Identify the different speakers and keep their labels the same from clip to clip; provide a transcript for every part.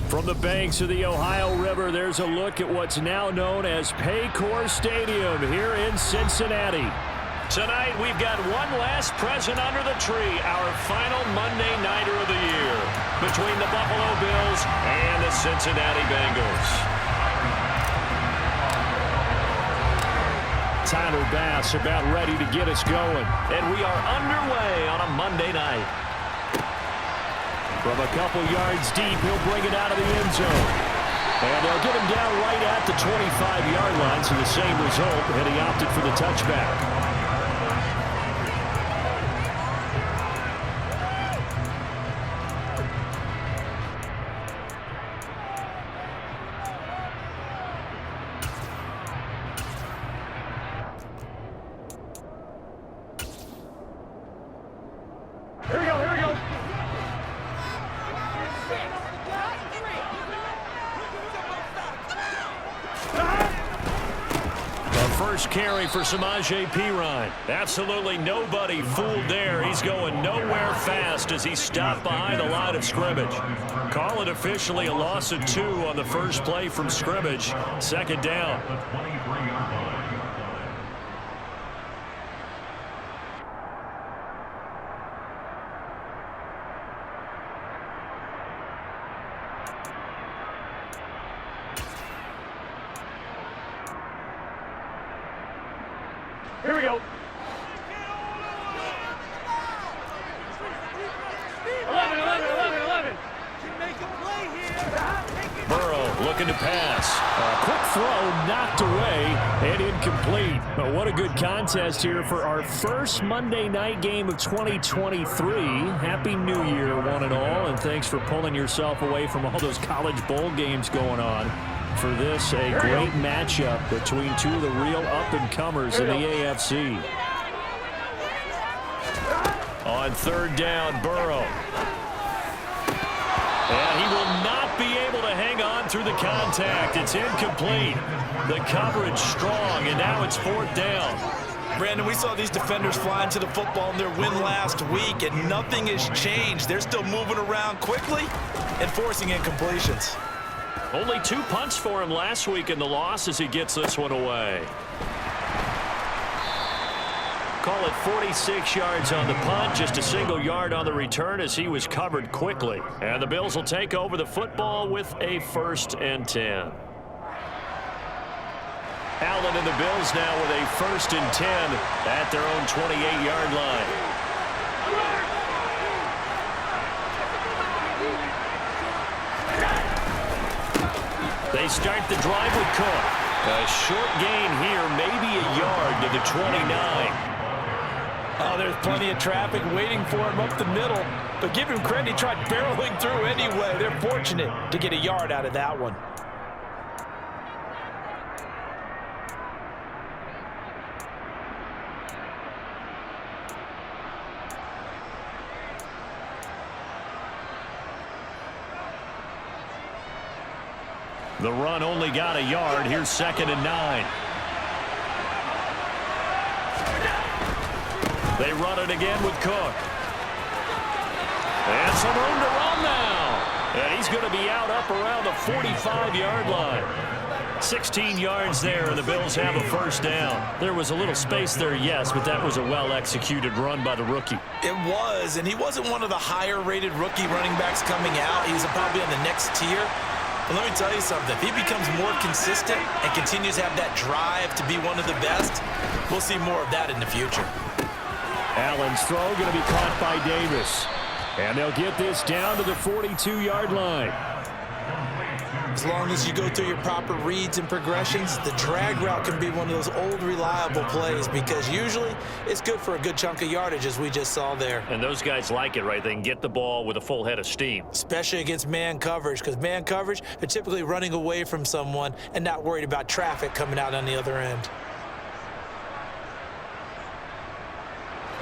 Speaker 1: From the banks of the Ohio River, there's a look at what's now known as Paycor Stadium here in Cincinnati. Tonight, we've got one last present under the tree, our final Monday Nighter of the year, between the Buffalo Bills and the Cincinnati Bengals. Tyler Bass about ready to get us going. And we are underway on a Monday night. From a couple yards deep, he'll bring it out of the end zone. And they'll get him down right at the 25-yard line, so the same result, and he opted for the touchback. Carry for Samaje Perine. Absolutely nobody fooled there. He's going nowhere fast as he's stopped behind the line of scrimmage. Call it officially a loss of 2 on the first play from scrimmage. Second down. Here we go. 11. Make a play here. Burrow looking to pass. A quick throw knocked away and incomplete. But what a good contest here for our first Monday night game of 2023. Happy New Year, one and all, and thanks for pulling yourself away from all those college bowl games going on. For this, a great matchup between two of the real up-and-comers in the AFC. On third down, Burrow. And he will not be able to hang on through the contact. It's incomplete. The coverage strong, and now it's fourth down.
Speaker 2: Brandon, we saw these defenders flying to the football in their win last week, and nothing has changed. They're still moving around quickly and forcing incompletions.
Speaker 1: Only 2 punts for him last week in the loss as he gets this one away. Call it 46 yards on the punt, just a single yard on the return as he was covered quickly. And the Bills will take over the football with a 1st and 10. Allen and the Bills now with a 1st and 10 at their own 28-yard line. They start the drive with Cook. A short gain here, maybe a yard to the 29.
Speaker 2: Oh, there's plenty of traffic waiting for him up the middle. But give him credit, he tried barreling through anyway. They're fortunate to get a yard out of that one.
Speaker 1: The run only got a yard. Here's 2nd and 9. They run it again with Cook. And some room to run now. And he's going to be out up around the 45-yard line. 16 yards there, and the Bills have a 1st down. There was a little space there, yes, but that was a well-executed run by the rookie.
Speaker 2: It was, and he wasn't one of the higher-rated rookie running backs coming out. He's probably on the next tier. But let me tell you something. If he becomes more consistent and continues to have that drive to be one of the best, we'll see more of that in the future.
Speaker 1: Allen's throw going to be caught by Davis. And they'll get this down to the 42-yard line.
Speaker 2: As long as you go through your proper reads and progressions, the drag route can be one of those old reliable plays because usually it's good for a good chunk of yardage as we just saw there.
Speaker 1: And those guys like it, right? They can get the ball with a full head of steam.
Speaker 2: Especially against man coverage because man coverage, they're typically running away from someone and not worried about traffic coming out on the other end.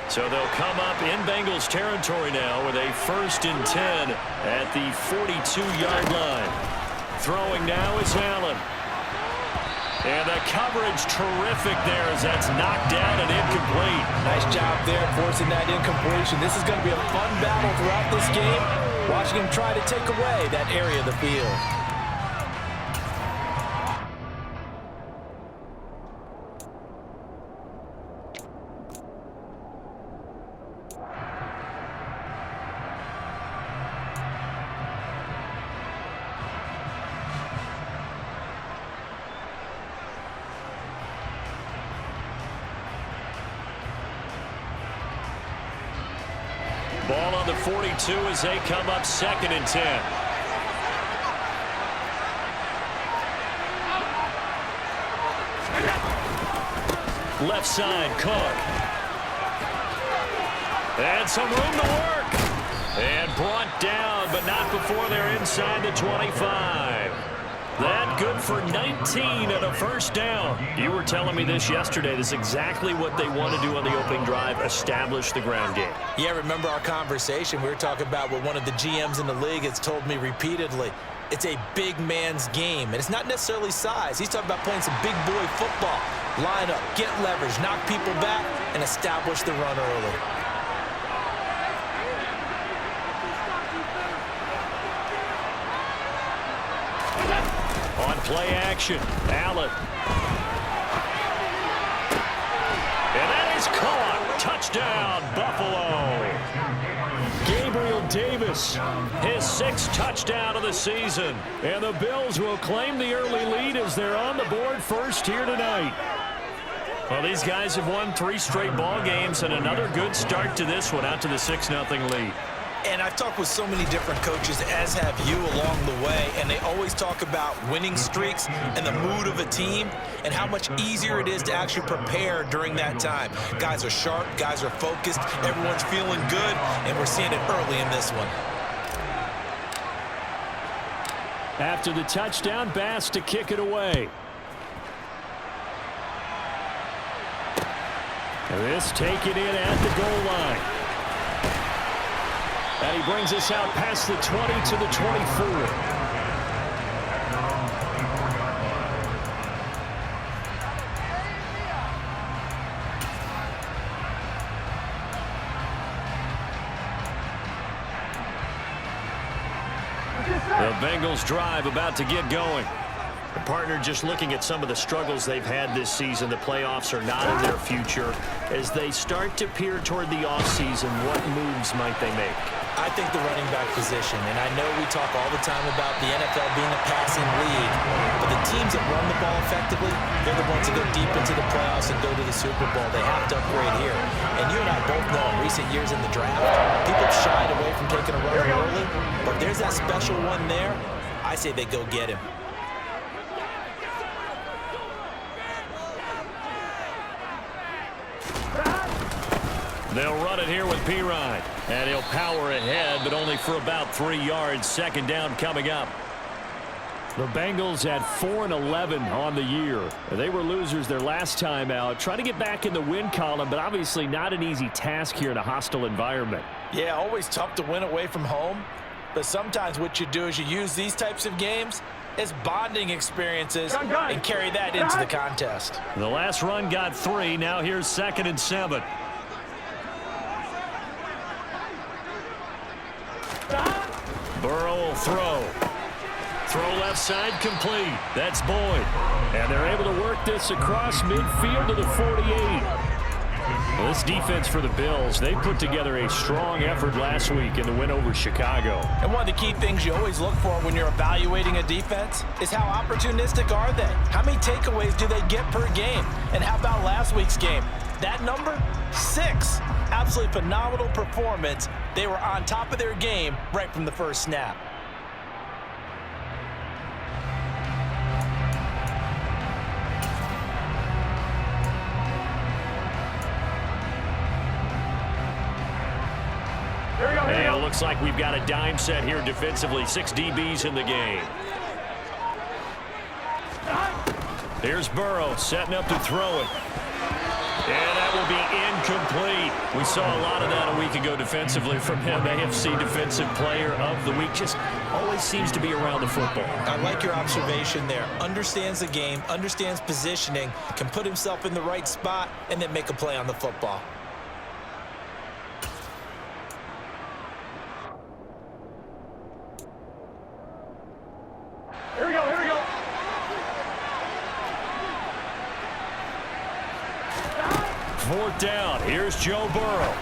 Speaker 1: So they'll come up in Bengals territory now with a 1st and 10 at the 42-yard line. Throwing now is Allen. And the coverage terrific there as that's knocked down and incomplete.
Speaker 2: Nice job there forcing that incompletion. This is going to be a fun battle throughout this game. watching him try to take away that area of the field.
Speaker 1: Ball on the 42 as they come up 2nd and 10. Left side, Cook. And some room to work. And brought down, but not before they're inside the 25. That good for 19 and a first down. You were telling me this yesterday. This is exactly what they want to do on the opening drive, establish the ground game.
Speaker 2: Yeah, remember our conversation. We were talking about what one of the GMs in the league has told me repeatedly. It's a big man's game, and it's not necessarily size. He's talking about playing some big boy football. Line up, get leverage, knock people back, and establish the run early.
Speaker 1: On play action, Allen. And that is caught. Touchdown, Buffalo. Gabriel Davis, his 6th touchdown of the season. And the Bills will claim the early lead as they're on the board first here tonight. Well, these guys have won 3 straight ball games and another good start to this one out to the 6-0 lead.
Speaker 2: And I've talked with so many different coaches, as have you, along the way, and they always talk about winning streaks and the mood of a team and how much easier it is to actually prepare during that time. Guys are sharp, guys are focused, everyone's feeling good, and we're seeing it early in this one.
Speaker 1: After the touchdown, Bass to kick it away. And this taken in at the goal line. And he brings us out past the 20 to the 24. The Bengals drive about to get going. The partner just looking at some of the struggles they've had this season. The playoffs are not in their future. As they start to peer toward the offseason, what moves might they make?
Speaker 2: I think the running back position, and I know we talk all the time about the NFL being a passing league, but the teams that run the ball effectively, they're the ones that go deep into the playoffs and go to the Super Bowl. They have to upgrade here. And you and I both know in recent years in the draft, people shied away from taking a runner early, but there's that special one there. I say they go get him.
Speaker 1: They'll run it here with Pirine. And he'll power ahead, but only for about 3 yards. 2nd down coming up. The Bengals at 4-11 on the year. They were losers their last time out. Trying to get back in the win column, but obviously not an easy task here in a hostile environment.
Speaker 2: Yeah, always tough to win away from home. But sometimes what you do is you use these types of games as bonding experiences and carry that into the contest.
Speaker 1: The last run got 3. Now here's 2nd and 7. Burrow will throw. Throw left side complete. That's Boyd. And they're able to work this across midfield to the 48. Well, this defense for the Bills, they put together a strong effort last week in the win over Chicago.
Speaker 2: And one of the key things you always look for when you're evaluating a defense is how opportunistic are they? How many takeaways do they get per game? And how about last week's game? That number? 6. Absolutely phenomenal performance. They were on top of their game right from the first snap.
Speaker 1: Hey, it looks like we've got a dime set here defensively. 6 DBs in the game. Here's Burrow setting up to throw it. And that will be incomplete. We saw a lot of that a week ago defensively from him. AFC Defensive Player of the Week. Just always seems to be around the football.
Speaker 2: I like your observation there. Understands the game, understands positioning, can put himself in the right spot, and then make a play on the football.
Speaker 1: 4th down. Here's Joe Burrow.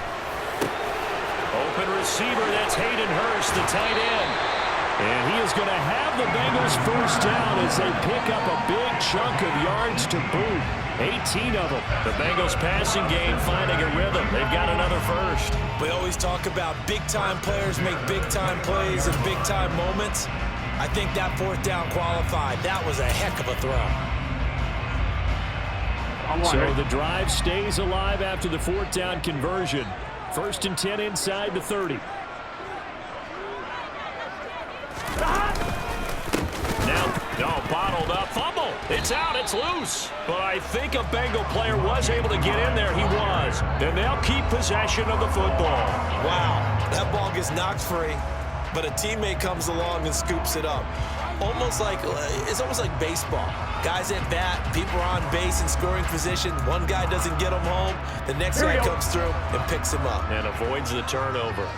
Speaker 1: Open receiver, that's Hayden Hurst, the tight end. And he is going to have the Bengals first down as they pick up a big chunk of yards to boot. 18 of them. The Bengals passing game finding a rhythm. They've got another first.
Speaker 2: We always talk about big-time players make big-time plays in big-time moments. I think that 4th down qualified. That was a heck of a throw.
Speaker 1: So the drive stays alive after the 4th down conversion. 1st and 10 inside the 30. Now, bottled up. Fumble. It's out. It's loose. But I think a Bengal player was able to get in there. He was. Then they'll keep possession of the football.
Speaker 2: Wow. That ball gets knocked free, but a teammate comes along and scoops it up. It's almost like baseball. Guys at bat, people are on base in scoring position. One guy doesn't get him home. The next guy comes through and picks him up.
Speaker 1: And avoids the turnover.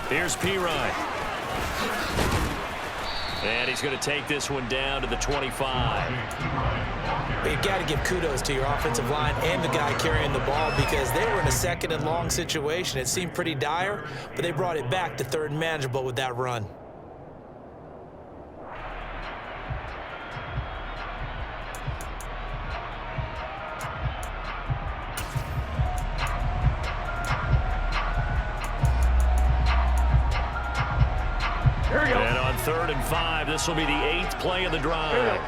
Speaker 1: Here's Pirine. And he's going to take this one down to the 25.
Speaker 2: You've got to give kudos to your offensive line and the guy carrying the ball because they were in a 2nd and long situation. It seemed pretty dire, but they brought it back to 3rd and manageable with that run.
Speaker 1: And on 3rd and 5, this will be the 8th play of the drive.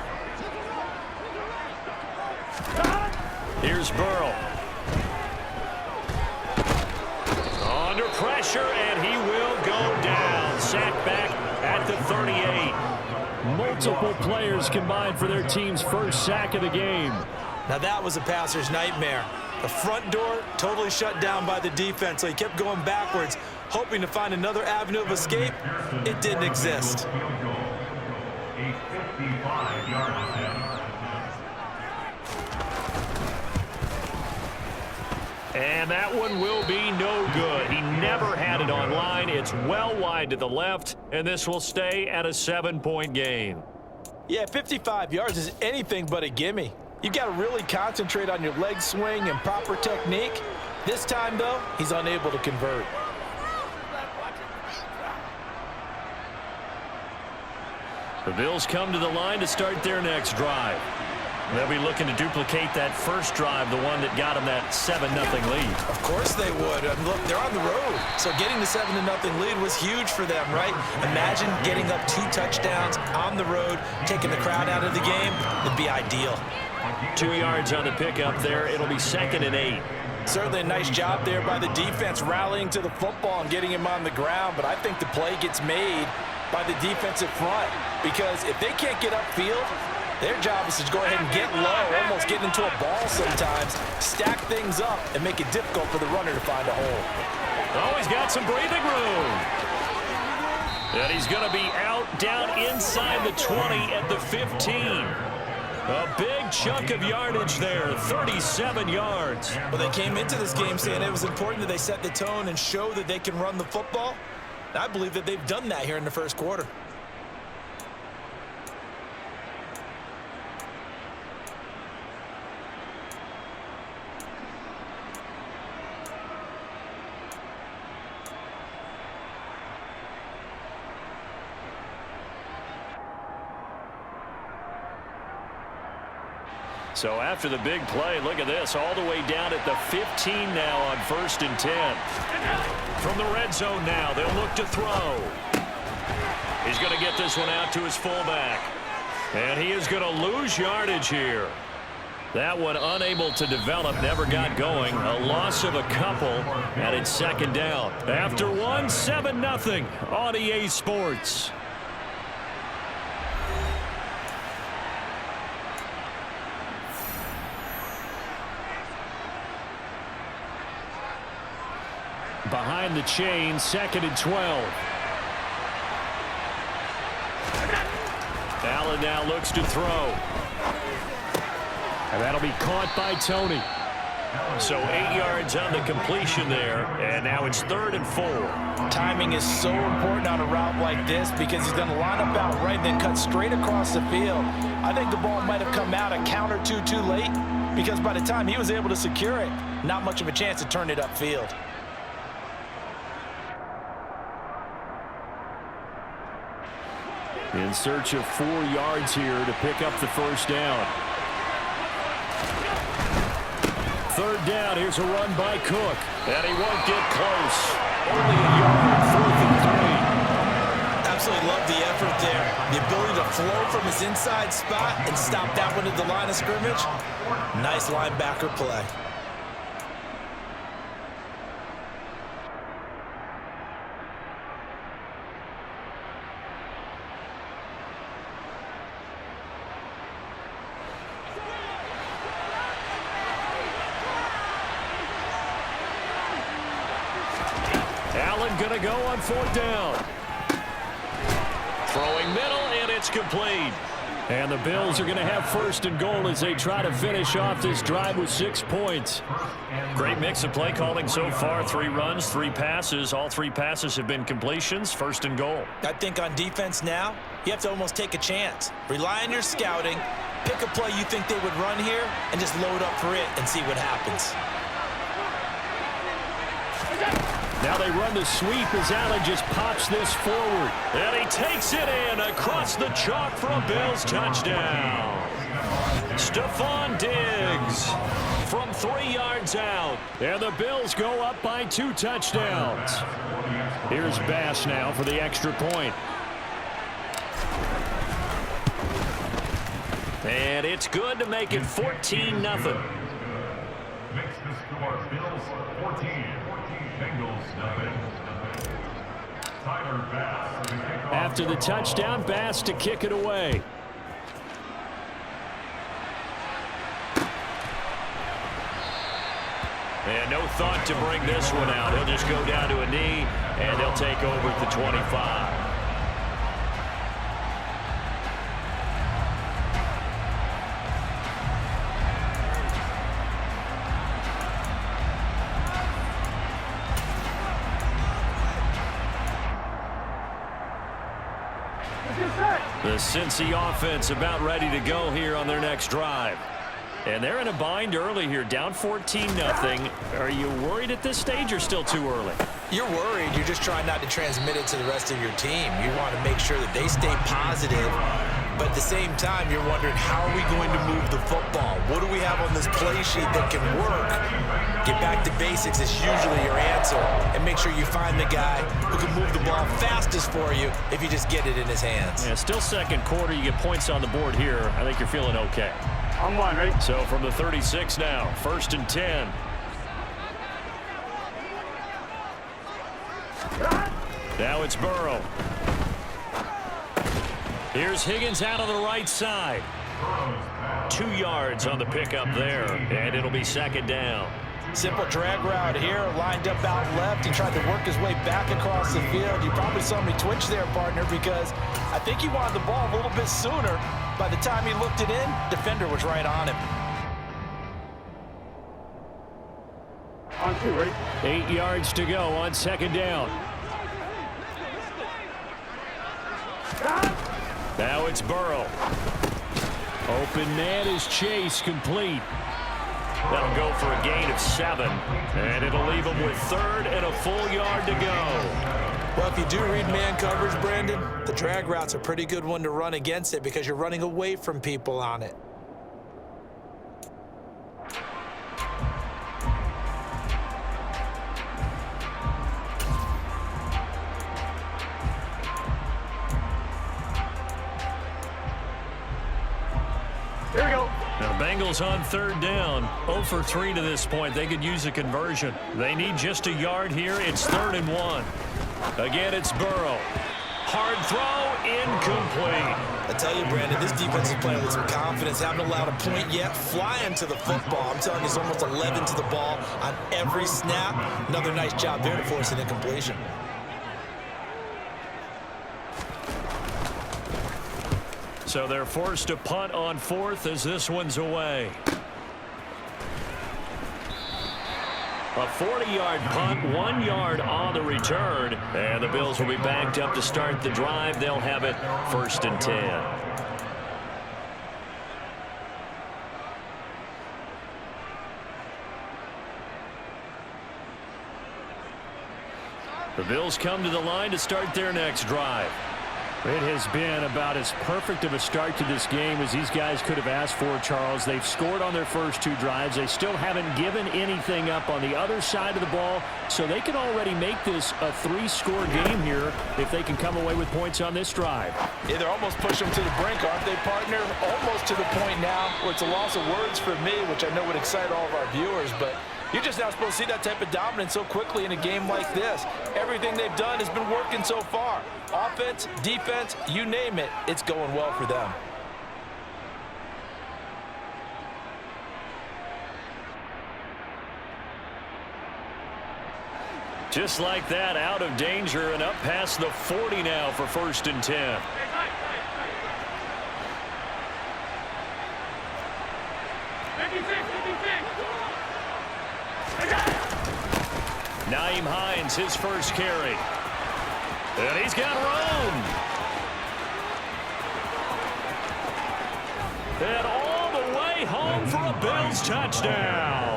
Speaker 1: Here's Burrow. Under pressure, and he will go down. Sacked back at the 38. Multiple players combined for their team's first sack of the game.
Speaker 2: Now that was a passer's nightmare. The front door totally shut down by the defense, so he kept going backwards, hoping to find another avenue of escape. It didn't exist.
Speaker 1: And that one will be no good. He never had it on line. It's well wide to the left, and this will stay at a 7-point game.
Speaker 2: Yeah, 55 yards is anything but a gimme. You've got to really concentrate on your leg swing and proper technique. This time, though, he's unable to convert.
Speaker 1: The Bills come to the line to start their next drive. They'll be looking to duplicate that first drive, the one that got them that 7-0 lead.
Speaker 2: Of course they would. Look, they're on the road. So getting the 7-0 lead was huge for them, right? Imagine getting up 2 touchdowns on the road, taking the crowd out of the game. It'd be ideal.
Speaker 1: 2 yards on the pickup there. It'll be 2nd and 8.
Speaker 2: Certainly a nice job there by the defense rallying to the football and getting him on the ground. But I think the play gets made by the defensive front because if they can't get upfield, their job is to go ahead and get low, almost get into a ball sometimes, stack things up, and make it difficult for the runner to find a hole.
Speaker 1: Oh, he's got some breathing room. And he's going to be out down inside the 20 at the 15. A big chunk of yardage there, 37 yards.
Speaker 2: Well, they came into this game saying it was important that they set the tone and show that they can run the football. And I believe that they've done that here in the first quarter.
Speaker 1: So after the big play, look at this, all the way down at the 15 now on 1st and 10. From the red zone now, they'll look to throw. He's going to get this one out to his fullback. And he is going to lose yardage here. That one unable to develop, never got going. A loss of a couple, and it's 2nd down. After one, 7-0 on EA Sports. Behind the chain, 2nd and 12. Allen now looks to throw. And that'll be caught by Tony. So 8 yards on the completion there, and now it's 3rd and 4.
Speaker 2: Timing is so important on a route like this because he's going to line up out right and then cut straight across the field. I think the ball might have come out a count or two too late because by the time he was able to secure it, not much of a chance to turn it upfield.
Speaker 1: In search of 4 yards here to pick up the first down. 3rd down, here's a run by Cook. And he won't get close. Only a yard, 4th and 3.
Speaker 2: Absolutely love the effort there. The ability to flow from his inside spot and stop that one at the line of scrimmage. Nice linebacker play.
Speaker 1: Allen gonna go on 4th down. Throwing middle, and it's complete. And the Bills are going to have 1st and goal as they try to finish off this drive with 6 points. Great mix of play calling so far. 3 runs, 3 passes. All 3 passes have been completions. 1st and goal.
Speaker 2: I think on defense now, you have to almost take a chance. Rely on your scouting. Pick a play you think they would run here and just load up for it and see what happens.
Speaker 1: Now they run the sweep as Allen just pops this forward. And he takes it in across the chalk for a Bills touchdown. Stephon Diggs from 3 yards out. And the Bills go up by 2 touchdowns. Here's Bass now for the extra point. And it's good to make it 14-0.
Speaker 3: Makes the score Bills 14. Bengals nothing. Tyler Bass.
Speaker 1: After the touchdown, Bass to kick it away. And no thought to bring this one out. He'll just go down to a knee, and they'll take over at the 25. The Cincy offense about ready to go here on their next drive. And they're in a bind early here, down 14-0. Are you worried at this stage or still too early?
Speaker 2: You're worried. You're just trying not to transmit it to the rest of your team. You want to make sure that they stay positive. But at the same time, you're wondering, how are we going to move the football? What do we have on this play sheet that can work? Get back to basics is usually your answer. And make sure you find the guy who can move the ball fastest for you if you just get it in his hands.
Speaker 1: Yeah, still second quarter. You get points on the board here. I think you're feeling okay.
Speaker 3: I'm one, right?
Speaker 1: So from the 36 now, 1st and 10. Now it's Burrow. Here's Higgins out on the right side. 2 yards on the pickup there, and it'll be 2nd down.
Speaker 2: Simple drag route here, lined up out left. He tried to work his way back across the field. You probably saw me twitch there, partner, because I think he wanted the ball a little bit sooner. By the time he looked it in, defender was right on him.
Speaker 3: On 2, right?
Speaker 1: 8 yards to go on 2nd down. Now it's Burrow. Open man is Chase, complete. That'll go for a gain of 7. And it'll leave him with 3rd and a full yard to go.
Speaker 2: Well, if you do read man coverage, Brandon, the drag route's a pretty good one to run against it because you're running away from people on it.
Speaker 3: Here we go.
Speaker 1: Now, Bengals on 3rd down. 0 for 3 to this point. They could use a conversion. They need just a yard here. It's 3rd and 1. Again, it's Burrow. Hard throw, incomplete.
Speaker 2: I tell you, Brandon, this defense is playing with some confidence. Haven't allowed a point yet. Flying to the football. I'm telling you, it's almost 11 to the ball on every snap. Another nice job there to force an incompletion.
Speaker 1: So they're forced to punt on 4th as this one's away. A 40-yard punt, 1 yard on the return. And the Bills will be backed up to start the drive. They'll have it 1st and 10. The Bills come to the line to start their next drive.
Speaker 4: It has been about as perfect of a start to this game as these guys could have asked for, Charles. They've scored on their first 2 drives. They still haven't given anything up on the other side of the ball, so they can already make this a 3-score game here if they can come away with points on this drive.
Speaker 2: Yeah, they're almost pushing them to the brink, aren't they, partner? Almost to the point now where it's a loss of words for me, which I know would excite all of our viewers, but you're just not supposed to see that type of dominance so quickly in a game like this. Everything they've done has been working so far. Offense, defense, you name it, it's going well for them.
Speaker 1: Just like that, out of danger and up past the 40 now for 1st and 10. Nyheim Hines, his first carry. And he's got room. And all the way home for a Bills touchdown.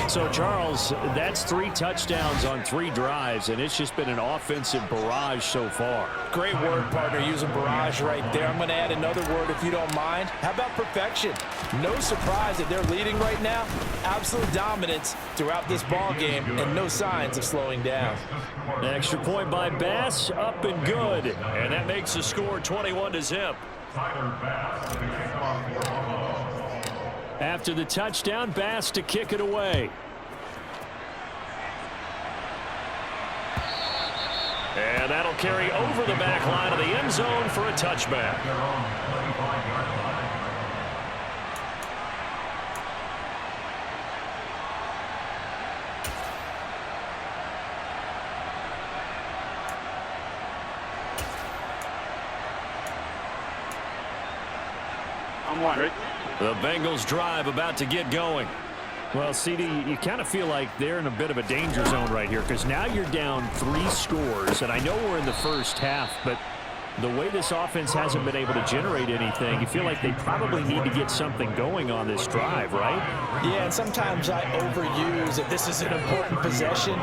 Speaker 4: So, Charles, that's 3 touchdowns on 3 drives, and it's just been an offensive barrage so far.
Speaker 2: Great word, partner, using barrage right there. I'm going to add another word if you don't mind. How about perfection? No surprise that they're leading right now. Absolute dominance throughout this ball game and no signs of slowing down.
Speaker 1: Extra point by Bass, up and good. And that makes the score 21-0.
Speaker 4: After the touchdown, Bass to kick it away.
Speaker 1: And that'll carry over the back line of the end zone for a touchback.
Speaker 3: I'm one, right?
Speaker 1: The Bengals drive about to get going.
Speaker 4: Well, CD, you kind of feel like they're in a bit of a danger zone right here because now you're down 3 scores, and I know we're in the first half, but the way this offense hasn't been able to generate anything, you feel like they probably need to get something going on this drive, right?
Speaker 2: Yeah, and sometimes I overuse that this is an important possession.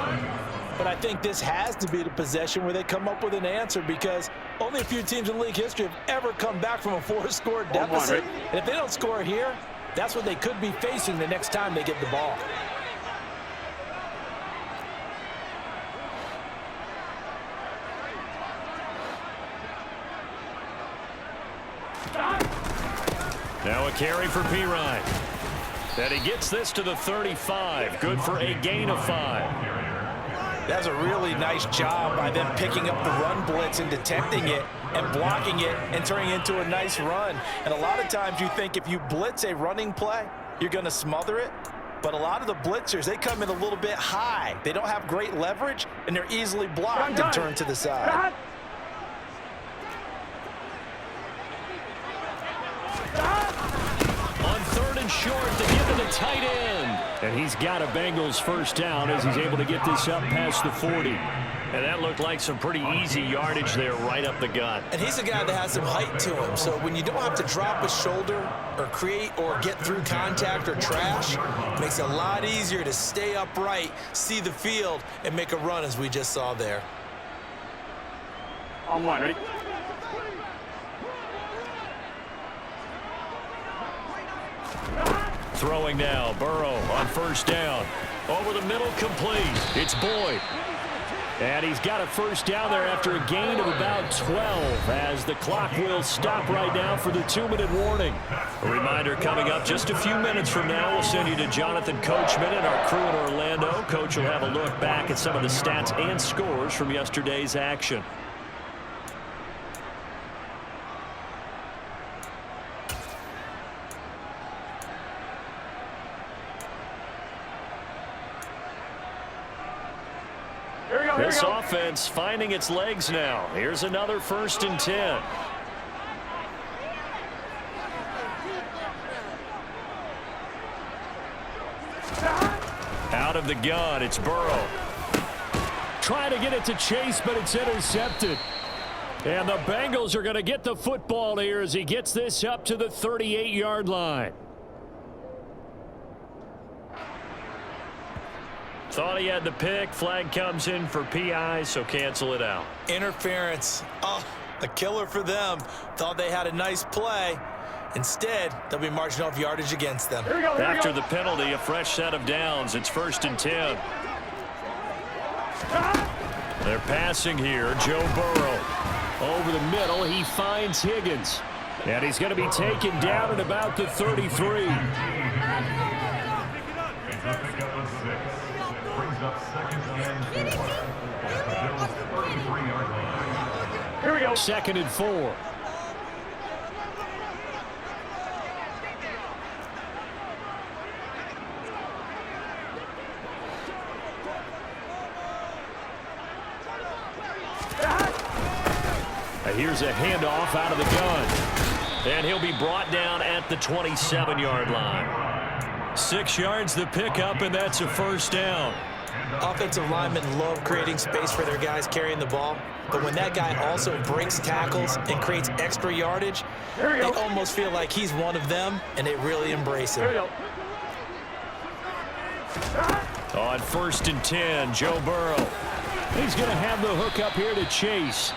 Speaker 2: But I think this has to be the possession where they come up with an answer because only a few teams in league history have ever come back from a 4-score deficit. And if they don't score here, that's what they could be facing the next time they get the ball.
Speaker 1: Now a carry for Pirine. And he gets this to the 35. Good for a gain of 5.
Speaker 2: That's a really nice job by them picking up the run blitz and detecting it and blocking it and turning it into a nice run. And a lot of times you think if you blitz a running play, you're going to smother it. But a lot of the blitzers, they come in a little bit high. They don't have great leverage, and they're easily blocked and turned to the side.
Speaker 1: On 3rd and short, they give it to tight end.
Speaker 4: And he's got a Bengals first down as he's able to get this up past the 40.
Speaker 1: And that looked like some pretty easy yardage there right up the gut.
Speaker 2: And he's a guy that has some height to him. So when you don't have to drop a shoulder or create or get through contact or trash, it makes it a lot easier to stay upright, see the field, and make a run as we just saw there.
Speaker 3: I'm one, ready?
Speaker 1: Throwing now, Burrow on 1st down. Over the middle, complete. It's Boyd.
Speaker 4: And he's got a first down there after a gain of about 12 as the clock will stop right now for the 2-minute warning.
Speaker 1: A reminder coming up just a few minutes from now. We'll send you to Jonathan Coachman and our crew in Orlando. Coach will have a look back at some of the stats and scores from yesterday's action. This offense finding its legs now. Here's another 1st and 10. Out of the gun, it's Burrow.
Speaker 4: Trying to get it to Chase, but it's intercepted. And the Bengals are going to get the football here as he gets this up to the 38-yard line. Thought he had the pick. Flag comes in for PI, so cancel it out.
Speaker 2: Interference. Oh, a killer for them. Thought they had a nice play. Instead, they'll be marching off yardage against them.
Speaker 4: After the penalty, a fresh set of downs. It's 1st and 10. They're passing here. Joe Burrow. Over the middle, he finds Higgins. And he's going to be taken down at about the 33. Here we go. 2nd and 4. Here's a handoff out of the gun. And he'll be brought down at the 27-yard line. 6 yards the pickup, and that's a 1st down.
Speaker 2: Offensive linemen love creating space for their guys carrying the ball. But when that guy also breaks tackles and creates extra yardage, they almost feel like he's one of them, and they really embrace it.
Speaker 4: On 1st and 10, Joe Burrow. He's going to have the hook up here to Chase.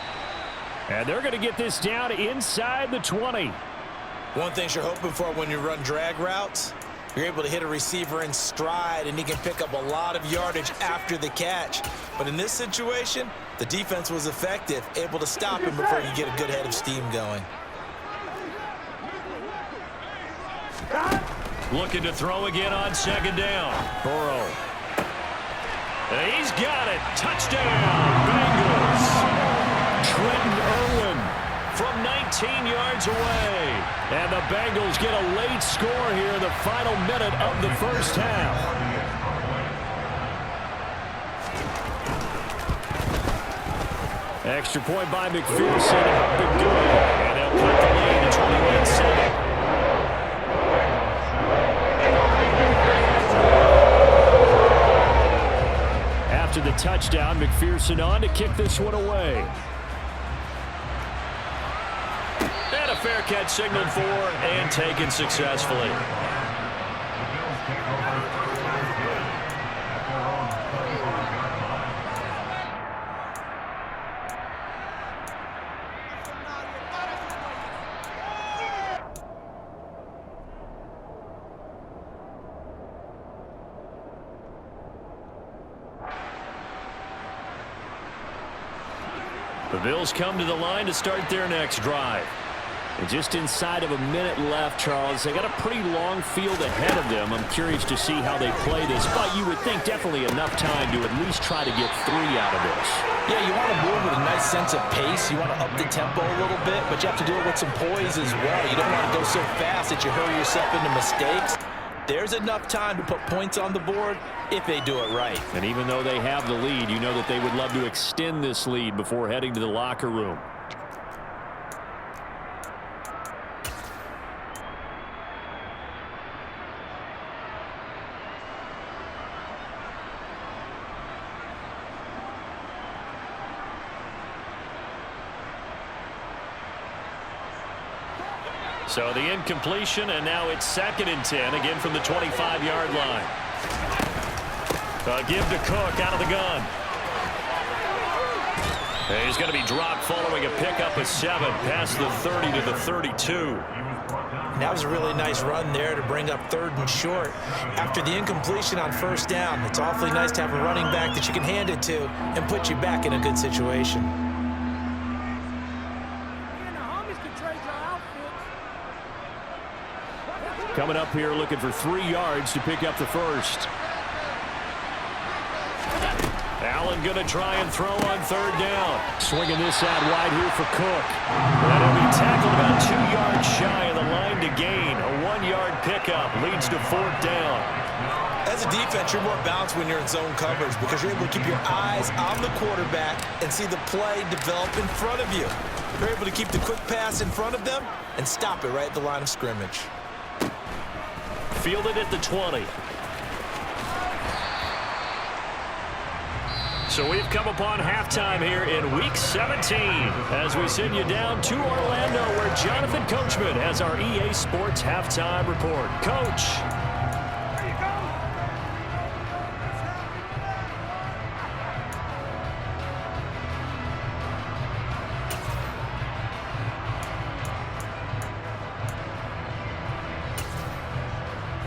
Speaker 4: And they're going to get this down inside the 20.
Speaker 2: One thing you're hoping for when you run drag routes, you're able to hit a receiver in stride, and he can pick up a lot of yardage after the catch. But in this situation, the defense was effective, able to stop him before you get a good head of steam going.
Speaker 4: Looking to throw again on 2nd down. Burrow. And he's got it. Touchdown, Bengals. Trenton Irwin from 19 yards away. And the Bengals get a late score here in the final minute of the 1st half. Extra point by McPherson. Good. And they'll cut the lead to 21-7. After the touchdown, McPherson on to kick this one away. And a fair catch signaled for and taken successfully. The Bills come to the line to start their next drive. And just inside of a minute left, Charles. They got a pretty long field ahead of them. I'm curious to see how they play this, but you would think definitely enough time to at least try to get 3 out of this.
Speaker 2: Yeah, you want to move with a nice sense of pace. You want to up the tempo a little bit, but you have to do it with some poise as well. You don't want to go so fast that you hurry yourself into mistakes. There's enough time to put points on the board if they do it right.
Speaker 4: And even though they have the lead, you know that they would love to extend this lead before heading to the locker room. So the incompletion, and now it's 2nd and 10, again from the 25-yard line. Give to Cook out of the gun. And he's going to be dropped following a pickup of 7 past the 30 to the 32.
Speaker 2: And that was a really nice run there to bring up 3rd and short. After the incompletion on 1st down, it's awfully nice to have a running back that you can hand it to and put you back in a good situation.
Speaker 4: Coming up here looking for 3 yards to pick up the 1st. Allen going to try and throw on 3rd down. Swinging this out wide here for Cook. And he'll be tackled about 2 yards shy of the line to gain. A 1-yard pickup leads to 4th down.
Speaker 2: As a defense, you're more balanced when you're in zone coverage because you're able to keep your eyes on the quarterback and see the play develop in front of you. You're able to keep the quick pass in front of them and stop it right at the line of scrimmage.
Speaker 4: Fielded at the 20.
Speaker 1: So we've come upon halftime here in Week 17 as we send you down to Orlando where Jonathan Coachman has our EA Sports halftime report. Coach.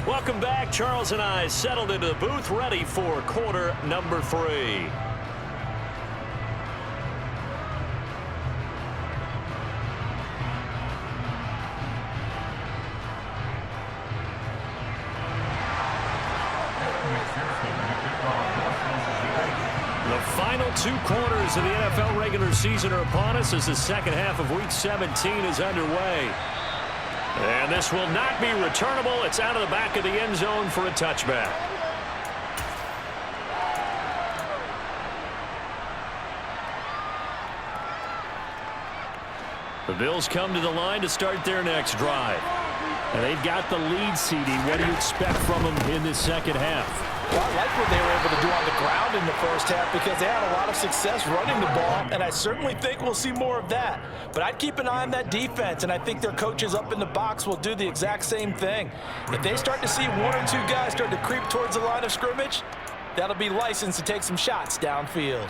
Speaker 1: Welcome back. Charles and I settled into the booth ready for quarter number 3. The final 2 quarters of the NFL regular season are upon us as the second half of Week 17 is underway. And this will not be returnable. It's out of the back of the end zone for a touchback. The Bills come to the line to start their next drive. And they've got the lead seeding. What do you expect from them in this second half?
Speaker 2: Well, I like what they were able to do on the ground in the first half because they had a lot of success running the ball, and I certainly think we'll see more of that. But I'd keep an eye on that defense, and I think their coaches up in the box will do the exact same thing. If they start to see 1 or 2 guys start to creep towards the line of scrimmage, that'll be licensed to take some shots downfield.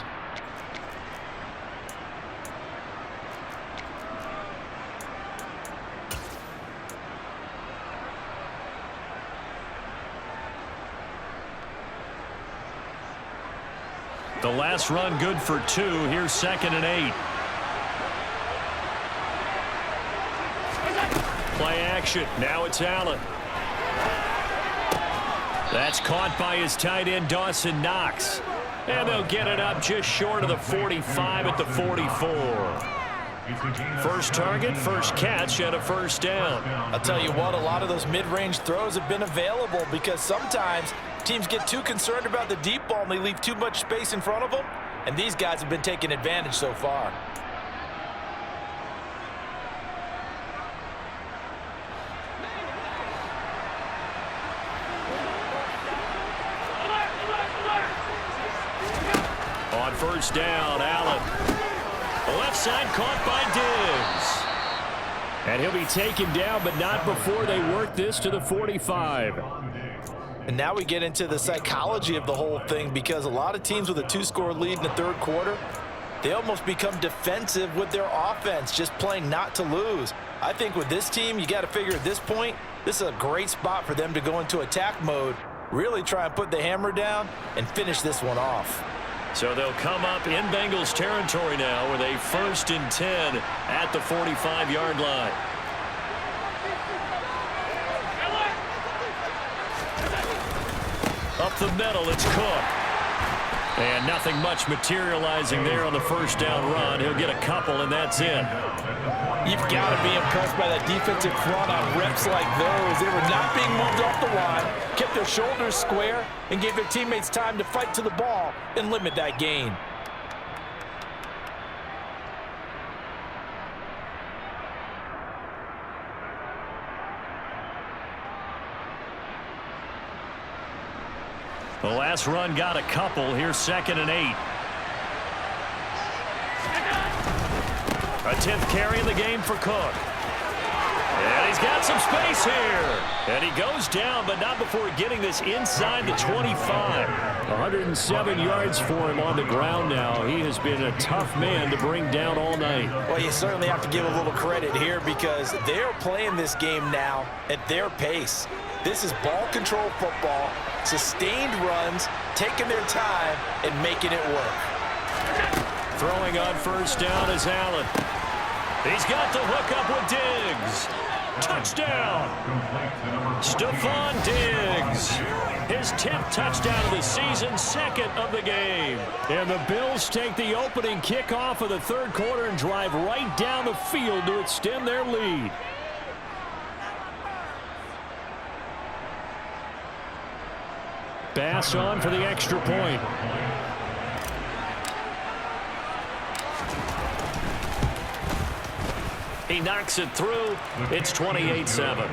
Speaker 1: The last run good for 2. Here's 2nd and 8. Play action. Now it's Allen. That's caught by his tight end, Dawson Knox. And they'll get it up just short of the 45 at the 44. First target, first catch, and a first down.
Speaker 2: I'll tell you what, a lot of those mid-range throws have been available because sometimes teams get too concerned about the deep ball and they leave too much space in front of them, and these guys have been taking advantage so far.
Speaker 1: On first down, Allen. The left side caught by Diggs. And he'll be taken down, but not before they work this to the 45.
Speaker 2: And now we get into the psychology of the whole thing because a lot of teams with a 2-score lead in the third quarter, they almost become defensive with their offense, just playing not to lose. I think with this team, you got to figure at this point, this is a great spot for them to go into attack mode, really try and put the hammer down and finish this one off.
Speaker 1: So they'll come up in Bengals territory now with a 1st and 10 at the 45-yard line. Up the middle, it's Cook. And nothing much materializing there on the first down run. He'll get a couple, and that's it.
Speaker 2: You've got to be impressed by that defensive front on reps like those. They were not being moved off the line, kept their shoulders square, and gave their teammates time to fight to the ball and limit that gain.
Speaker 1: The last run got a couple. Here's 2nd and 8. A 10th carry in the game for Cook. And he's got some space here. And he goes down, but not before getting this inside the 25. 107 yards for him on the ground now. He has been a tough man to bring down all night.
Speaker 2: Well, you certainly have to give a little credit here because they're playing this game now at their pace. This is ball control football, sustained runs, taking their time, and making it work.
Speaker 1: Throwing on first down is Allen. He's got the hook up with Diggs. Touchdown. Stephon Diggs. His 10th touchdown of the season, 2nd of the game. And the Bills take the opening kickoff of the third quarter and drive right down the field to extend their lead. Bass on for the extra point. He knocks it through. It's 28-7.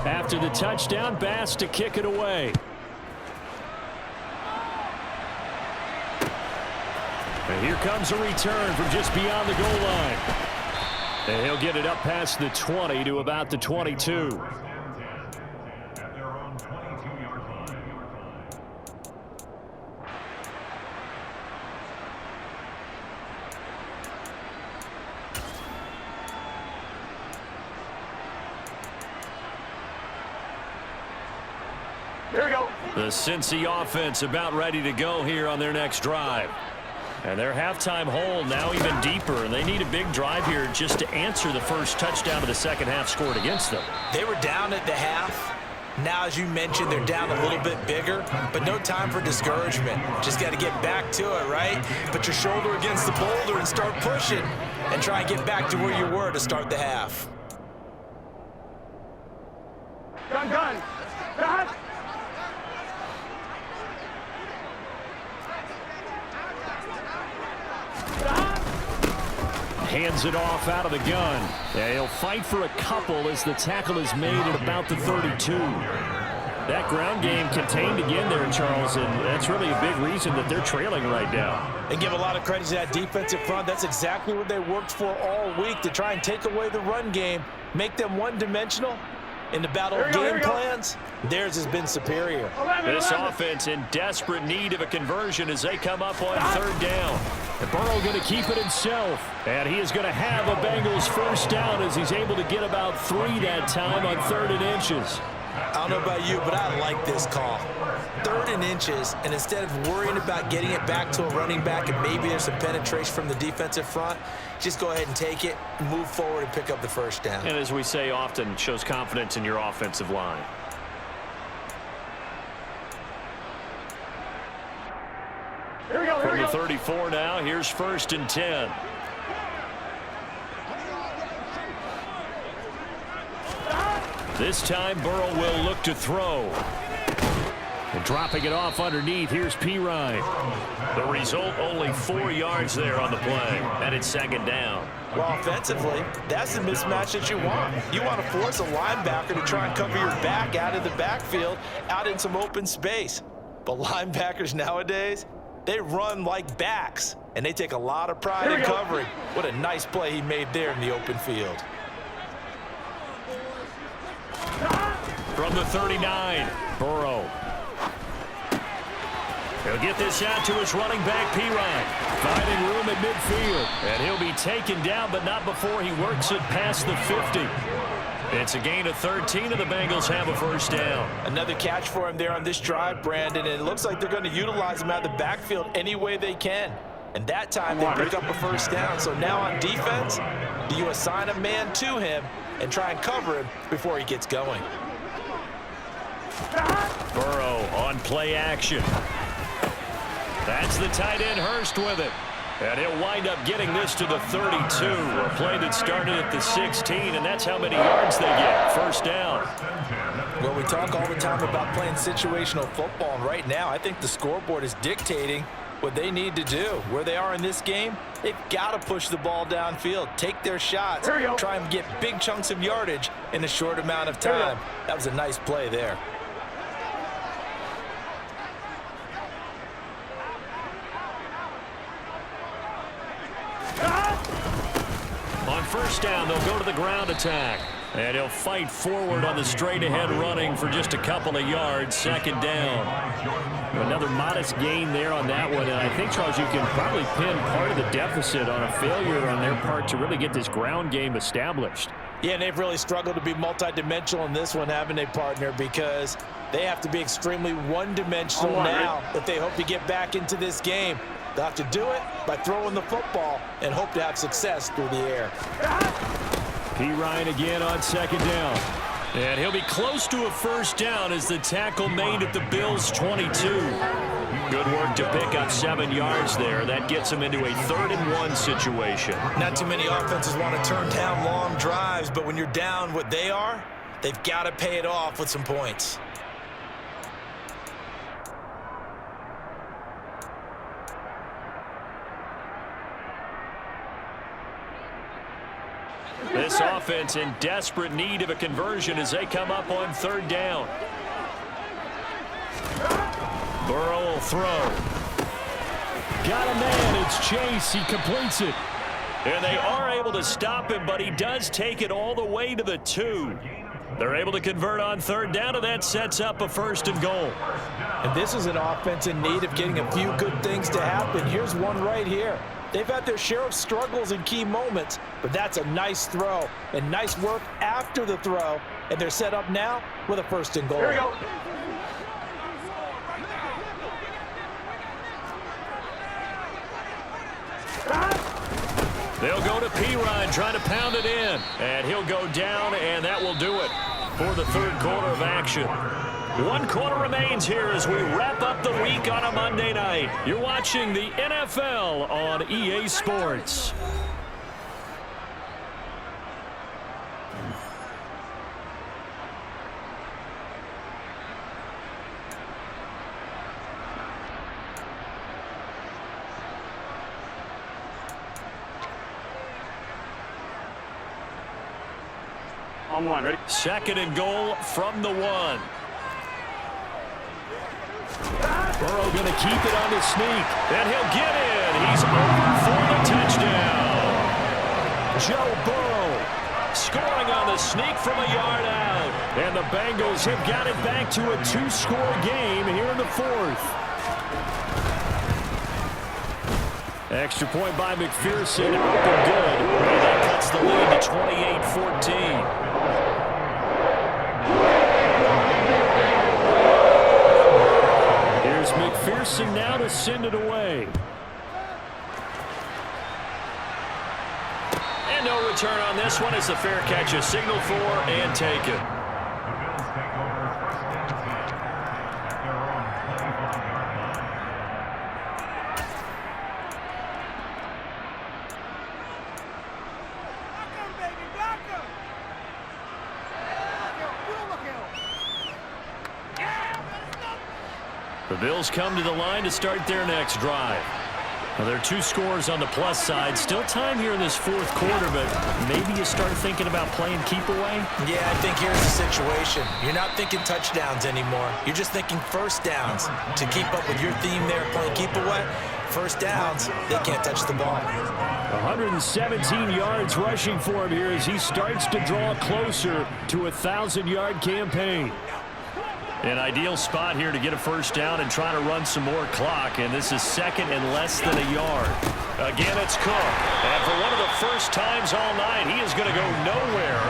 Speaker 1: After the touchdown, Bass to kick it away. And here comes a return from just beyond the goal line. And he'll get it up past the 20 to about the 22.
Speaker 3: Here we go.
Speaker 1: The Cincy offense about ready to go here on their next drive. And their halftime hole now even deeper, and they need a big drive here just to answer the first touchdown of the second half scored against them.
Speaker 2: They were down at the half. Now, as you mentioned, they're down a little bit bigger, but no time for discouragement. Just got to get back to it, right? Put your shoulder against the boulder and start pushing, and try and get back to where you were to start the half.
Speaker 3: Gun, gun. Gun.
Speaker 1: Hands it off out of the gun. Yeah, he'll fight for a couple as the tackle is made at about the 32. That ground game contained again there, Charles, and that's really a big reason that they're trailing right now.
Speaker 2: And give a lot of credit to that defensive front. That's exactly what they worked for all week, to try and take away the run game, make them one-dimensional. In the battle of game plans, theirs has been superior.
Speaker 1: This offense in desperate need of a conversion as they come up on third down. And Burrow going to keep it himself. And he is going to have a Bengals first down as he's able to get about 3 that time on 3rd and inches.
Speaker 2: I don't know about you, but I like this call. 3rd and inches, and instead of worrying about getting it back to a running back and maybe there's some penetration from the defensive front, just go ahead and take it, move forward, and pick up the first down.
Speaker 1: And as we say often, shows confidence in your offensive line.
Speaker 3: Here we go. Here
Speaker 1: From
Speaker 3: we
Speaker 1: the
Speaker 3: go.
Speaker 1: 34 now, here's 1st and 10. This time, Burrow will look to throw. And dropping it off underneath, here's Pirine. The result, only 4 yards there on the play. And it's 2nd down.
Speaker 2: Well, offensively, that's the mismatch that you want. You want to force a linebacker to try and cover your back out of the backfield, out in some open space. But linebackers nowadays, they run like backs, and they take a lot of pride in covering. What a nice play he made there in the open field.
Speaker 1: From the 39, Burrow. He'll get this out to his running back, Pirine. Finding room at midfield. And he'll be taken down, but not before he works it past the 50. It's a gain of 13, and the Bengals have a first down.
Speaker 2: Another catch for him there on this drive, Brandon, and it looks like they're going to utilize him out of the backfield any way they can. And that time they pick up a first down. So now on defense, do you assign a man to him and try and cover him before he gets going?
Speaker 1: Burrow on play action. That's the tight end, Hurst, with it. And he'll wind up getting this to the 32. A play that started at the 16, and that's how many yards they get. First down.
Speaker 2: Well, we talk all the time about playing situational football, and right now I think the scoreboard is dictating what they need to do. Where they are in this game, they've got to push the ball downfield, take their shots, try and get big chunks of yardage in a short amount of time. That was a nice play there.
Speaker 1: On first down, they'll go to the ground attack. And he'll fight forward on the straight-ahead running for just a couple of yards. 2nd down. Another modest gain there on that one. And I think, Charles, you can probably pin part of the deficit on a failure on their part to really get this ground game established.
Speaker 2: Yeah, and they've really struggled to be multidimensional in this one, haven't they, partner? Because they have to be extremely one-dimensional now if they hope to get back into this game. They'll have to do it by throwing the football and hope to have success through the air.
Speaker 1: Pirine again on 2nd down. And he'll be close to a first down as the tackle made at the Bills' 22. Good work to pick up 7 yards there. That gets him into a 3rd and 1 situation.
Speaker 2: Not too many offenses want to turn down long drives, but when you're down what they are, they've got to pay it off with some points.
Speaker 1: This offense in desperate need of a conversion as they come up on third down. Burrow will throw. Got a man. It's Chase. He completes it. And they are able to stop him, but he does take it all the way to the 2. They're able to convert on third down, and that sets up a 1st and goal.
Speaker 2: And this is an offense in need of getting a few good things to happen. Here's one right here. They've had their share of struggles in key moments, but that's a nice throw and nice work after the throw. And they're set up now with a 1st and goal.
Speaker 3: Here we go.
Speaker 1: They'll go to P-Ryan trying to pound it in. And he'll go down, and that will do it for the third quarter of action. 1 quarter remains here as we wrap up the week on a Monday night. You're watching the NFL on EA Sports.
Speaker 3: On 1, ready?
Speaker 1: 2nd and goal from the 1. Burrow going to keep it on his sneak. And he'll get in. He's over for the touchdown. Joe Burrow scoring on the sneak from a yard out. And the Bengals have got it back to a 2-score game here in the 4th. Extra point by McPherson. Up and good. And that cuts the lead to 28-14. McPherson now to send it away. And no return on this one as the fair catch is signaled for and taken. The Bills come to the line to start their next drive. Well, there are 2 scores on the plus side. Still time here in this 4th quarter, but maybe you start thinking about playing keep away?
Speaker 2: Yeah, I think here's the situation. You're not thinking touchdowns anymore. You're just thinking 1st downs. To keep up with your theme there, playing keep away, 1st downs, they can't touch the ball.
Speaker 1: 117 yards rushing for him here as he starts to draw closer to a 1,000-yard campaign. An ideal spot here to get a 1st down and try to run some more clock, and this is 2nd and less than a yard. Again, it's Cook, and for one of the first times all night, he is going to go nowhere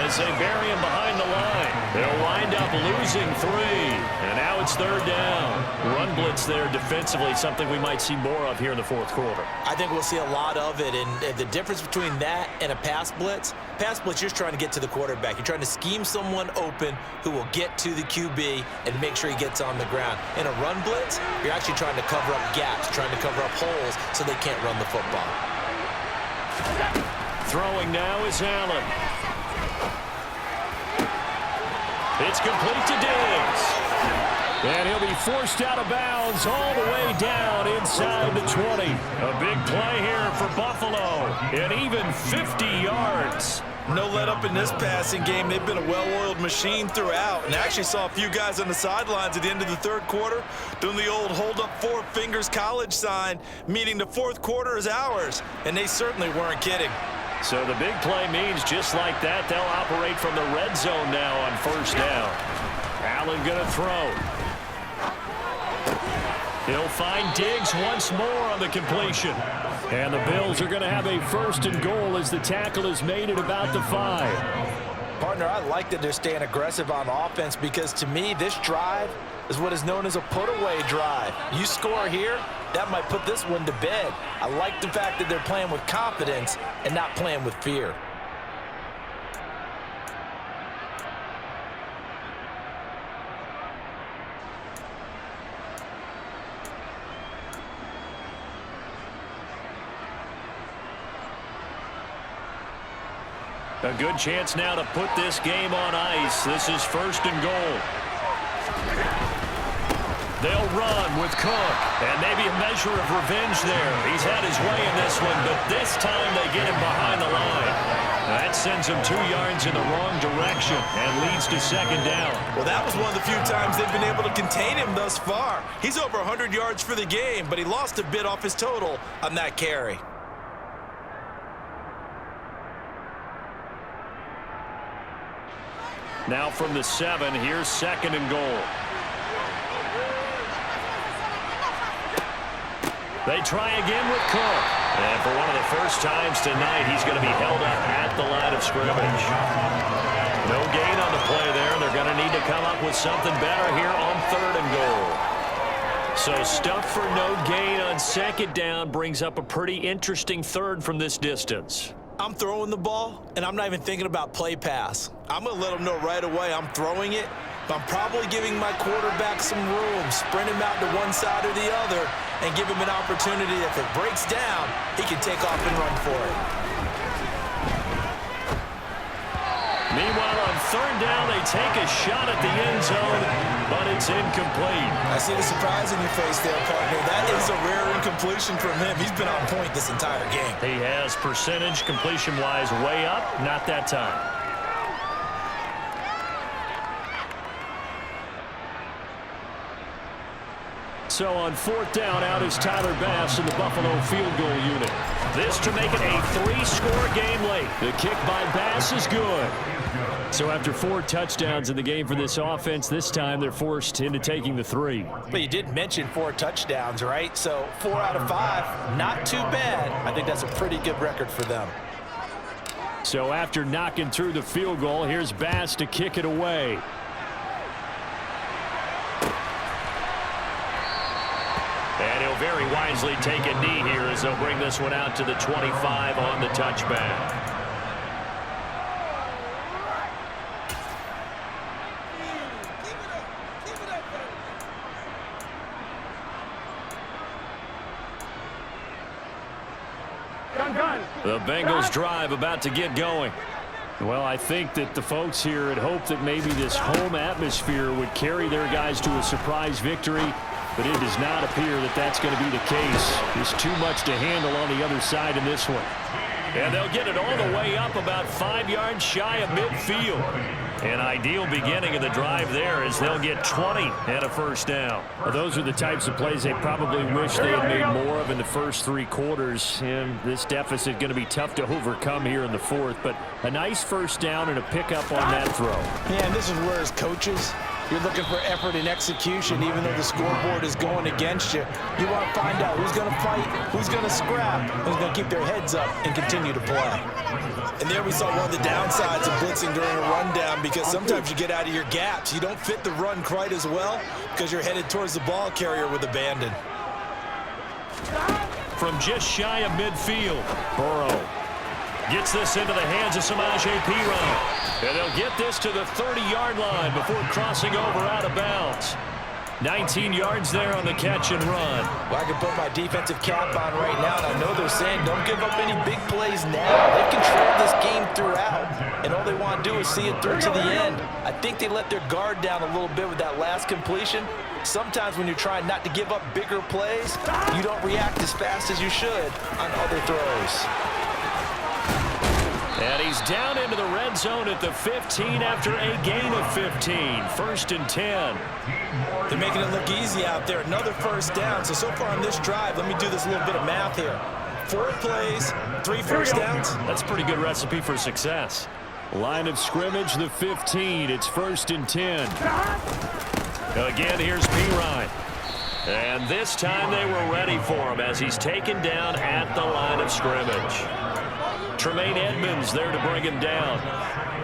Speaker 1: as they bury him behind the line. They'll wind up losing 3, and now it's 3rd down. Run blitz there defensively, something we might see more of here in the 4th quarter.
Speaker 2: I think we'll see a lot of it, and the difference between that and a pass blitz, you're just trying to get to the quarterback. You're trying to scheme someone open who will get to the QB and make sure he gets on the ground. In a run blitz, you're actually trying to cover up gaps, trying to cover up holes so they can't run the football.
Speaker 1: Throwing now is Allen. It's complete to Diggs. And he'll be forced out of bounds all the way down inside the 20. A big play here for Buffalo. And even 50 yards.
Speaker 2: No let up in this passing game. They've been a well-oiled machine throughout. And I actually saw a few guys on the sidelines at the end of the 3rd quarter doing the old hold up 4 fingers college sign, meaning the 4th quarter is ours. And they certainly weren't kidding.
Speaker 1: So the big play means just like that, they'll operate from the red zone now on 1st down. Allen going to throw. He'll find Diggs once more on the completion. And the Bills are going to have a 1st and goal as the tackle is made at about the 5.
Speaker 2: Partner, I like that they're staying aggressive on offense because to me, this drive is what is known as a put-away drive. You score here, that might put this one to bed. I like the fact that they're playing with confidence and not playing with fear.
Speaker 1: A good chance now to put this game on ice. This is 1st and goal. They'll run with Cook, and maybe a measure of revenge there. He's had his way in this one, but this time they get him behind the line. That
Speaker 4: That sends him 2 yards in the wrong direction and leads to second down.
Speaker 2: Well, that was one of the few times they've been able to contain him thus far. He's over 100 yards for the game, but he lost a bit off his total on that carry.
Speaker 4: Now from the 7, here's second and goal. They try again with Cook. And for one of the first times tonight, he's going to be held up at the line of scrimmage. No gain on the play there. They're going to need to come up with something better here on third and goal. So stuff for no gain on second down brings up a pretty interesting third from this distance.
Speaker 2: I'm throwing the ball, and I'm not even thinking about play pass. I'm going to let them know right away I'm throwing it, but I'm probably giving my quarterback some room, sprint him out to one side or the other, and give him an opportunity. If it breaks down, he can take off and run for it.
Speaker 4: Meanwhile, on third down, they take a shot at the end zone, but it's incomplete.
Speaker 2: I see the surprise in your face there, partner. That is a rare incompletion from him. He's been on point this entire game.
Speaker 4: He has percentage completion-wise way up, not that time. So on fourth down, out is Tyler Bass in the Buffalo field goal unit. This to make it a 3-score game late. The kick by Bass is good. So after 4 touchdowns in the game for this offense, this time they're forced into taking the 3.
Speaker 2: But you did mention 4 touchdowns, right? So 4 out of 5, not too bad. I think that's a pretty good record for them.
Speaker 4: So after knocking through the field goal, here's Bass to kick it away. And he'll very wisely take a knee here as they'll bring this one out to the 25 on the touchback. The Bengals drive about to get going. Well, I think that the folks here had hoped that maybe this home atmosphere would carry their guys to a surprise victory, but it does not appear that that's going to be the case. There's too much to handle on the other side in this one. And they'll get it all the way up about 5 yards shy of midfield. An ideal beginning of the drive there as they'll get 20 and a first down. Well, those are the types of plays they probably wish they had made more of in the first 3 quarters. And this deficit going to be tough to overcome here in the fourth. But a nice first down and a pickup on that throw.
Speaker 2: Yeah, and this is where as coaches, you're looking for effort and execution, even though the scoreboard is going against you. You want to find out who's going to fight, who's going to scrap, who's going to keep their heads up and continue to play. And there we saw one of the downsides of blitzing during a rundown, because sometimes you get out of your gaps. You don't fit the run quite as well because you're headed towards the ball carrier with abandon.
Speaker 4: From just shy of midfield, Burrow gets this into the hands of Samaje Perine. And they'll get this to the 30-yard line before crossing over out of bounds. 19 yards there on the catch and run.
Speaker 2: Well, I can put my defensive cap on right now, and I know they're saying don't give up any big plays now. They've controlled this game throughout, and all they want to do is see it through to the end. I think they let their guard down a little bit with that last completion. Sometimes when you're trying not to give up bigger plays, you don't react as fast as you should on other throws.
Speaker 4: And he's down into the red zone at the 15 after a gain of 15. First and 10.
Speaker 2: They're making it look easy out there. Another first down. So far on this drive, let me do this little bit of math here. 4 plays, 3 first downs.
Speaker 4: That's a pretty good recipe for success. Line of scrimmage, the 15. It's first and 10. Again, here's Perine. And this time they were ready for him as he's taken down at the line of scrimmage. Tremaine Edmonds there to bring him down.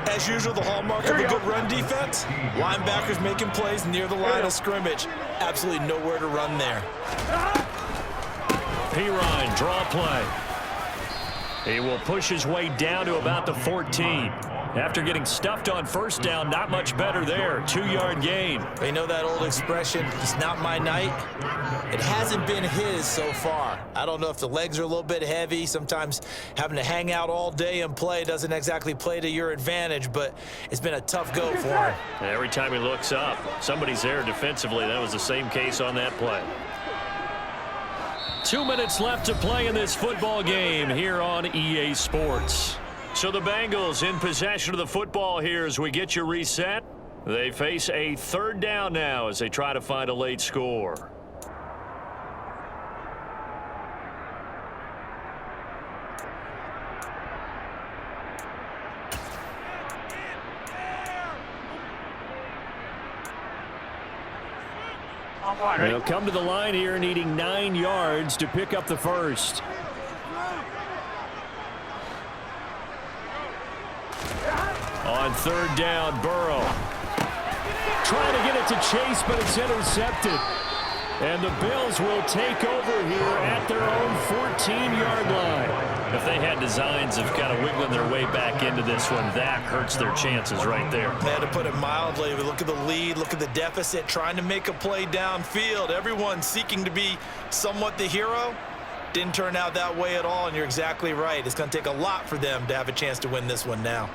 Speaker 2: As usual, the hallmark of a good run defense, linebackers making plays near the line of scrimmage. Absolutely nowhere to run there.
Speaker 4: Perine, draw play. He will push his way down to about the 14. After getting stuffed on first down, not much better there. 2-yard gain.
Speaker 2: You know that old expression, it's not my night? It hasn't been his so far. I don't know if the legs are a little bit heavy. Sometimes having to hang out all day and play doesn't exactly play to your advantage, but it's been a tough go for him.
Speaker 4: Every time he looks up, somebody's there defensively. That was the same case on that play. 2 minutes left to play in this football game here on EA Sports.
Speaker 1: So the Bengals in possession of the football here as we get you reset. They face a third down now as they try to find a late score. They'll come to the line here needing 9 yards to pick up the first. On third down, Burrow. Trying to get it to Chase, but it's intercepted. And the Bills will take over here at their own 14-yard line. If they had designs of kind of wiggling their way back into this one, that hurts their chances right there.
Speaker 2: Man, to put it mildly, look at the lead, look at the deficit, trying to make a play downfield. Everyone seeking to be somewhat the hero. Didn't turn out that way at all, and you're exactly right. It's going to take a lot for them to have a chance to win this one now.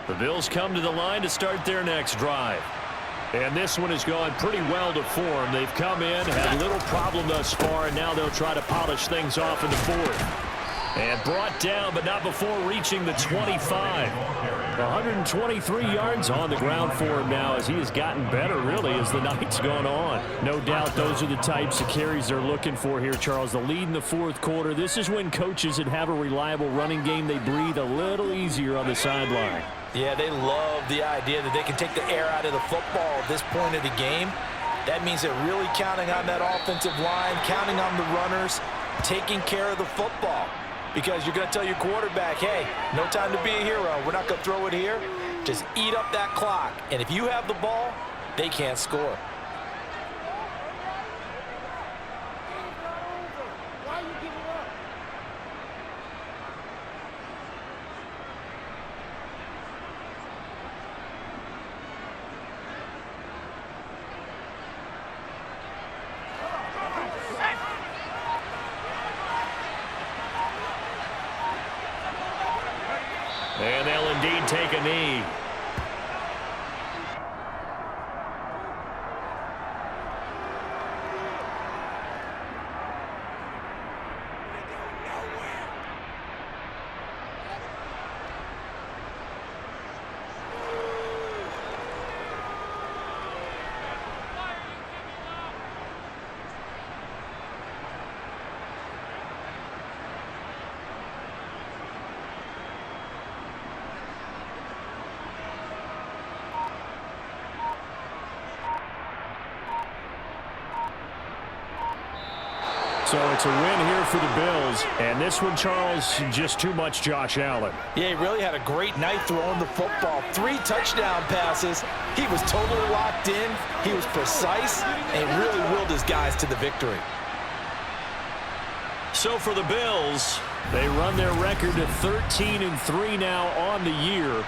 Speaker 1: The Bills come to the line to start their next drive. And this one has gone pretty well to form. They've come in, had little problem thus far, and now they'll try to polish things off in the fourth. And brought down, but not before reaching the 25. 123 yards on the ground for him now as he has gotten better, really, as the night's gone on. No doubt those are the types of carries they're looking for here, Charles. The lead in the fourth quarter. This is when coaches that have a reliable running game, they breathe a little easier on the sideline.
Speaker 2: Yeah, they love the idea that they can take the air out of the football at this point of the game. That means they're really counting on that offensive line, counting on the runners, taking care of the football. Because you're going to tell your quarterback, hey, no time to be a hero. We're not going to throw it here. Just eat up that clock. And if you have the ball, they can't score.
Speaker 1: And they'll indeed take a knee. So it's a win here for the Bills. And this one, Charles, just too much Josh Allen.
Speaker 2: Yeah, he really had a great night throwing the football. 3 touchdown passes. He was totally locked in. He was precise and really willed his guys to the victory.
Speaker 1: So for the Bills, they run their record to 13-3 now on the year.